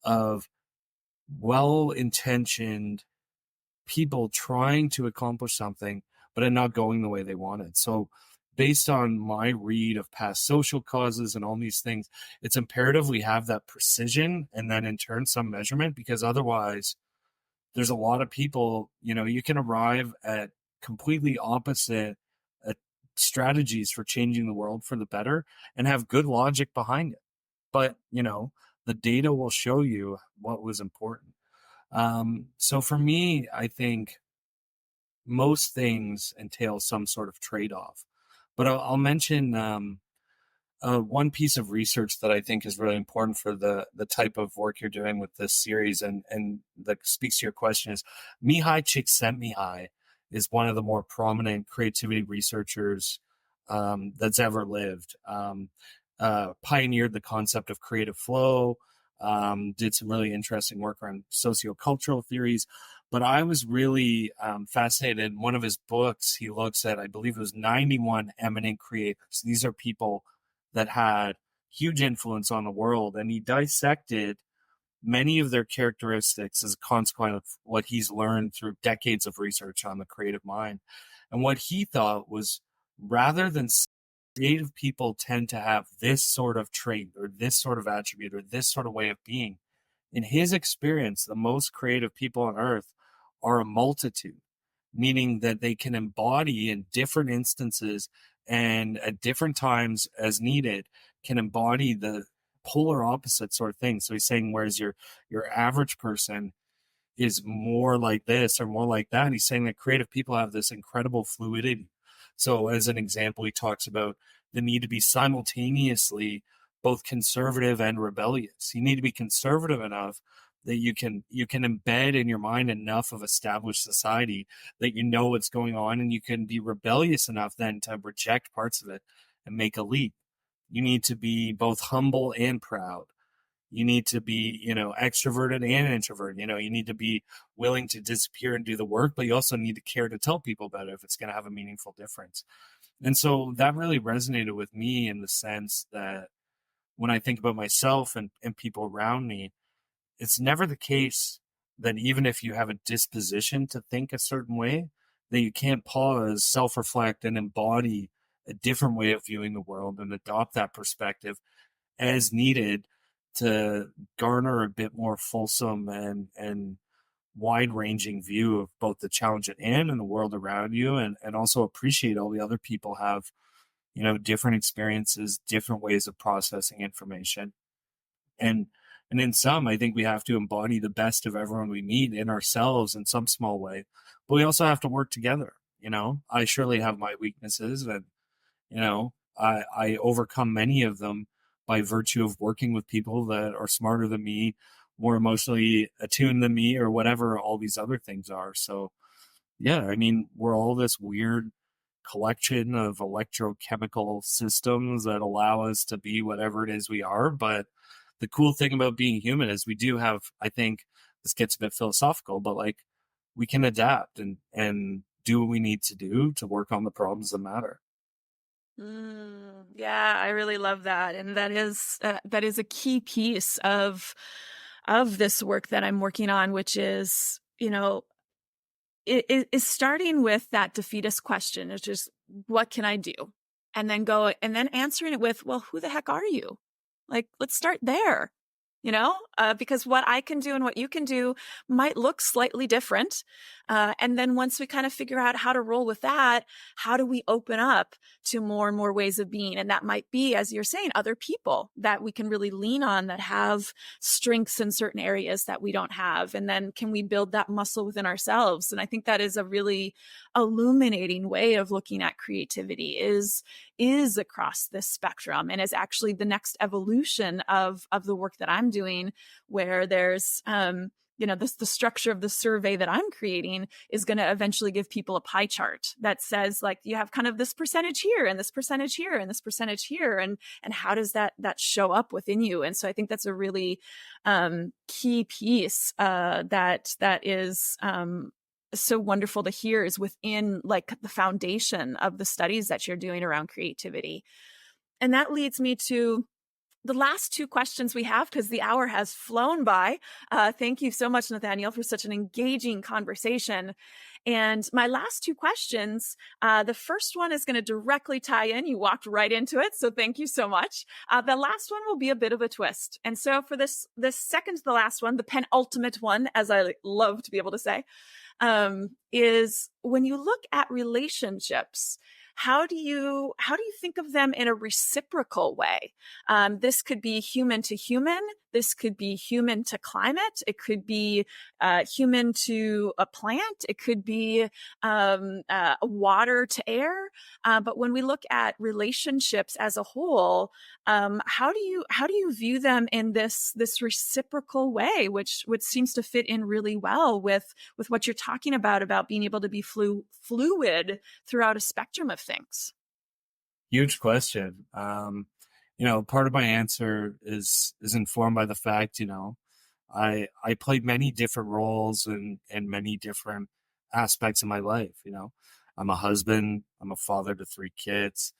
of well-intentioned people trying to accomplish something, but it not going the way they wanted. So based on my read of past social causes and all these things, it's imperative we have that precision and then in turn some measurement, because otherwise there's a lot of people, you can arrive at completely opposite uh, strategies for changing the world for the better and have good logic behind it. But, the data will show you what was important. So for me, I think most things entail some sort of trade-off. But I'll mention one piece of research that I think is really important for the type of work you're doing with this series, and that speaks to your question, is Mihai Csikszentmihalyi is one of the more prominent creativity researchers that's ever lived. Pioneered the concept of creative flow, did some really interesting work around sociocultural theories. But I was really fascinated. In one of his books, he looks at, I believe it was 91 eminent creators. These are people that had huge influence on the world. And he dissected many of their characteristics as a consequence of what he's learned through decades of research on the creative mind. And what he thought was, rather than creative people tend to have this sort of trait or this sort of attribute or this sort of way of being, in his experience, the most creative people on earth are a multitude, meaning that they can embody in different instances and at different times as needed, can embody the polar opposite sort of thing. So he's saying, whereas your average person is more like this or more like that, he's saying that creative people have this incredible fluidity. So as an example, he talks about the need to be simultaneously both conservative and rebellious. You need to be conservative enough that you can embed in your mind enough of established society that you know what's going on, and you can be rebellious enough then to reject parts of it and make a leap. You need to be both humble and proud. You need to be, extroverted and introverted. You need to be willing to disappear and do the work, but you also need to care to tell people about it if it's going to have a meaningful difference. And so that really resonated with me in the sense that when I think about myself and people around me, it's never the case that even if you have a disposition to think a certain way, that you can't pause, self-reflect, and embody a different way of viewing the world and adopt that perspective as needed to garner a bit more fulsome and wide-ranging view of both the challenge at hand and the world around you, and also appreciate all the other people have, different experiences, different ways of processing information. And in some, I think we have to embody the best of everyone we meet in ourselves in some small way, but we also have to work together. I surely have my weaknesses, and, I overcome many of them by virtue of working with people that are smarter than me, more emotionally attuned than me, or whatever all these other things are. So, yeah, I mean, we're all this weird collection of electrochemical systems that allow us to be whatever it is we are. But the cool thing about being human is we do have, I think this gets a bit philosophical, but like, we can adapt and do what we need to do to work on the problems that matter. Yeah, I really love that, and that is a key piece of this work that I'm working on, which is, it is starting with that defeatist question, which is, what can I do? And then answering it with, well, who the heck are you? Like, let's start there. Because what I can do and what you can do might look slightly different. And then once we kind of figure out how to roll with that, how do we open up to more and more ways of being? And that might be, as you're saying, other people that we can really lean on that have strengths in certain areas that we don't have. And then can we build that muscle within ourselves? And I think that is a really illuminating way of looking at creativity, is across this spectrum, and is actually the next evolution of the work that I'm doing, where there's the structure of the survey that I'm creating is going to eventually give people a pie chart that says, like, you have kind of this percentage here and this percentage here and this percentage here, and how does that show up within you? And so I think that's a really key piece that is so wonderful to hear, is within like the foundation of the studies that you're doing around creativity. And that leads me to the last two questions we have, because the hour has flown by. Thank you so much, Nathaniel, for such an engaging conversation. And my last two questions, the first one is going to directly tie in. You walked right into it, so thank you so much. The last one will be a bit of a twist. And so for this second to the last one, the penultimate one, as I love to be able to say, is when you look at relationships, how do you think of them in a reciprocal way? This could be human to human. This could be human to climate. It could be human to a plant. It could be water to air. But when we look at relationships as a whole, how do you view them in this reciprocal way, which seems to fit in really well with what you're talking about being able to be fluid throughout a spectrum of things? Huge question. Part of my answer is informed by the fact, I played many different roles and many different aspects of my life. I'm a husband, I'm a father to 3 kids,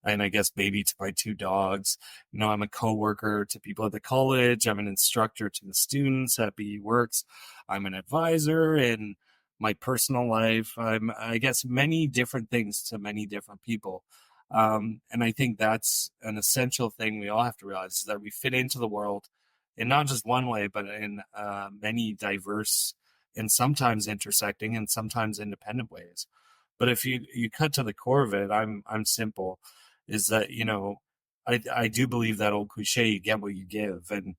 and I guess maybe to my 2 dogs. I'm a coworker to people at the college. I'm an instructor to the students at BE Works. I'm an advisor in my personal life. I'm, I guess, many different things to many different people. And I think that's an essential thing we all have to realize, is that we fit into the world in not just one way, but in many diverse and sometimes intersecting and sometimes independent ways. But if you cut to the core of it, I'm simple, is that, I do believe that old cliche, you get what you give. And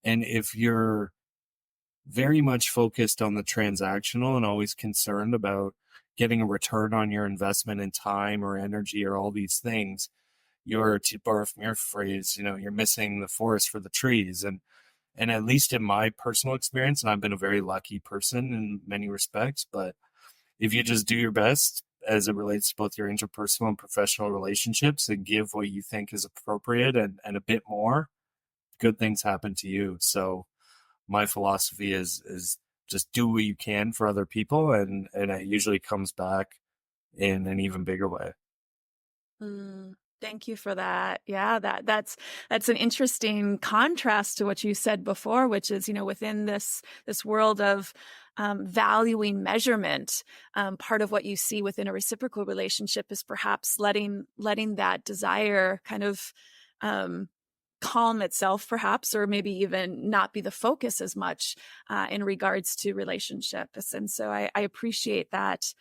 if you're very much focused on the transactional and always concerned about getting a return on your investment in time or energy or all these things, you're, to borrow from your phrase, you're missing the forest for the trees. And at least in my personal experience, and I've been a very lucky person in many respects, but if you just do your best as it relates to both your interpersonal and professional relationships and give what you think is appropriate and a bit more, good things happen to you. So my philosophy is just do what you can for other people, and it usually comes back in an even bigger way. Thank you for that. Yeah, that's an interesting contrast to what you said before, which is, within this world of valuing measurement, part of what you see within a reciprocal relationship is perhaps letting that desire kind of calm itself, perhaps, or maybe even not be the focus as much in regards to relationships. And so I appreciate that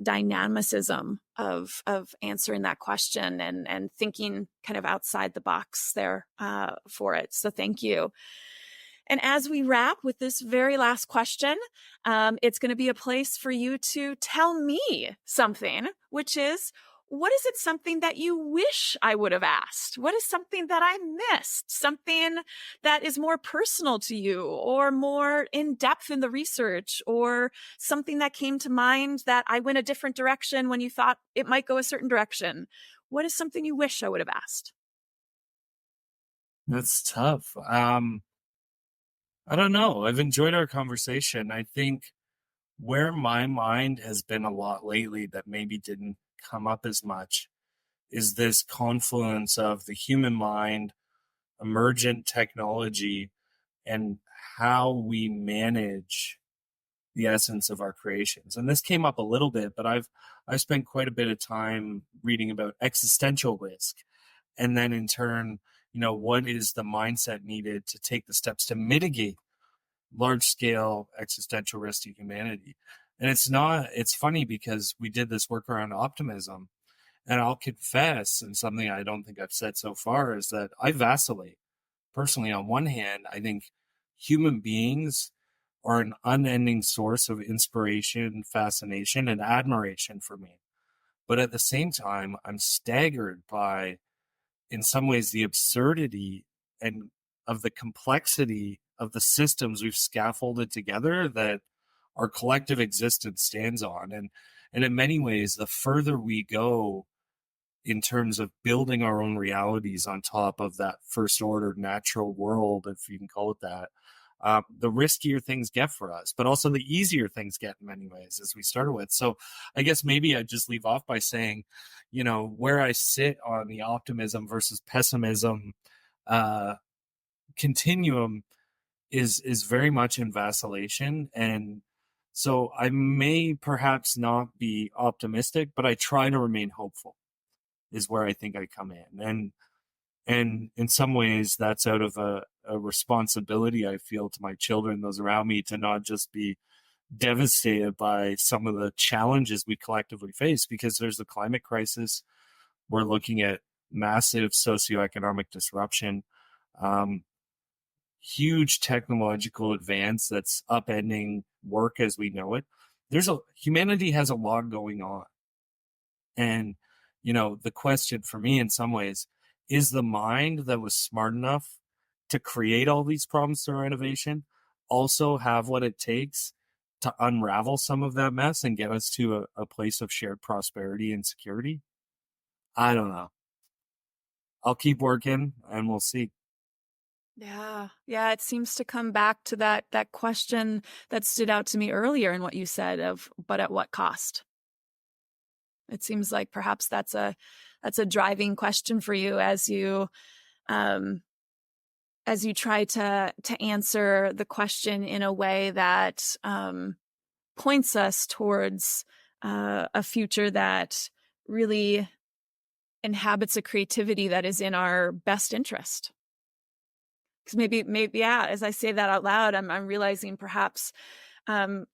dynamicism of answering that question and thinking kind of outside the box there for it. So thank you. And as we wrap with this very last question, it's going to be a place for you to tell me something, which is, what is it something that you wish I would have asked? What is something that I missed? Something that is more personal to you or more in depth in the research, or something that came to mind that I went a different direction when you thought it might go a certain direction? What is something you wish I would have asked? That's tough. I don't know. I've enjoyed our conversation. I think where my mind has been a lot lately that maybe didn't come up as much is this confluence of the human mind, emergent technology, and how we manage the essence of our creations. And this came up a little bit, but I've spent quite a bit of time reading about existential risk. And then in turn, what is the mindset needed to take the steps to mitigate large scale existential risk to humanity? And it's funny because we did this work around optimism, and I'll confess, and something I don't think I've said so far, is that I vacillate. Personally, on one hand, I think human beings are an unending source of inspiration, fascination, and admiration for me. But at the same time, I'm staggered by, in some ways, the absurdity and of the complexity of the systems we've scaffolded together that our collective existence stands on. And in many ways, the further we go in terms of building our own realities on top of that first order natural world, if you can call it that, the riskier things get for us, but also the easier things get in many ways, as we started with. So I guess maybe I'd just leave off by saying, where I sit on the optimism versus pessimism continuum is very much in vacillation. And So I may perhaps not be optimistic, but I try to remain hopeful is where I think I come in. And in some ways that's out of a responsibility I feel to my children, those around me, to not just be devastated by some of the challenges we collectively face, because there's the climate crisis. We're looking at massive socioeconomic disruption, huge technological advance that's upending work as we know it. Humanity has a lot going on. And, the question for me in some ways is the mind that was smart enough to create all these problems through innovation also have what it takes to unravel some of that mess and get us to a place of shared prosperity and security? I don't know. I'll keep working and we'll see. Yeah. Yeah. It seems to come back to that question that stood out to me earlier in what you said but at what cost? It seems like perhaps that's a driving question for you as you try to answer the question in a way that points us towards a future that really inhabits a creativity that is in our best interest. Because maybe, yeah, as I say that out loud, I'm realizing perhaps in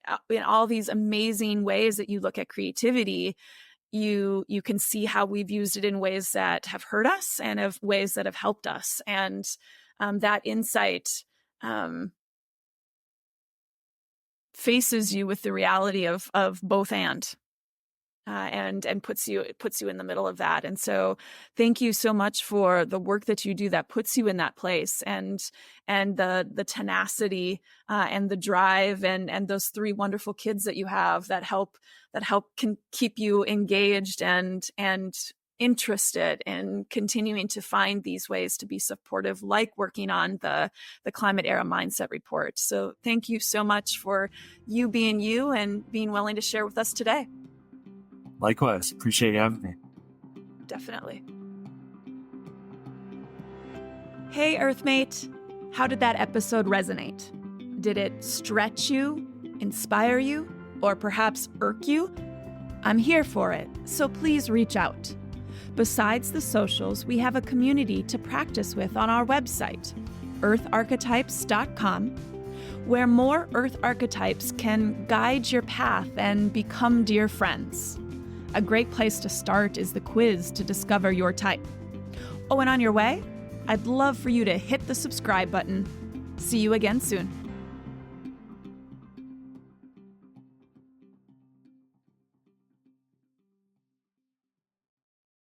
all these amazing ways that you look at creativity, you can see how we've used it in ways that have hurt us and of ways that have helped us. And that insight faces you with the reality of both and puts you in the middle of that. And so thank you so much for the work that you do that puts you in that place, and the tenacity and the drive and those 3 wonderful kids that you have that help can keep you engaged and interested in continuing to find these ways to be supportive, like working on the Climate Era Mindset report. So thank you so much for you being you and being willing to share with us today. Likewise. Appreciate you having me. Definitely. Hey, Earthmate. How did that episode resonate? Did it stretch you, inspire you, or perhaps irk you? I'm here for it, so please reach out. Besides the socials, we have a community to practice with on our website, eartharchetypes.com, where more Earth archetypes can guide your path and become dear friends. A great place to start is the quiz to discover your type. Oh, and on your way, I'd love for you to hit the subscribe button. See you again soon.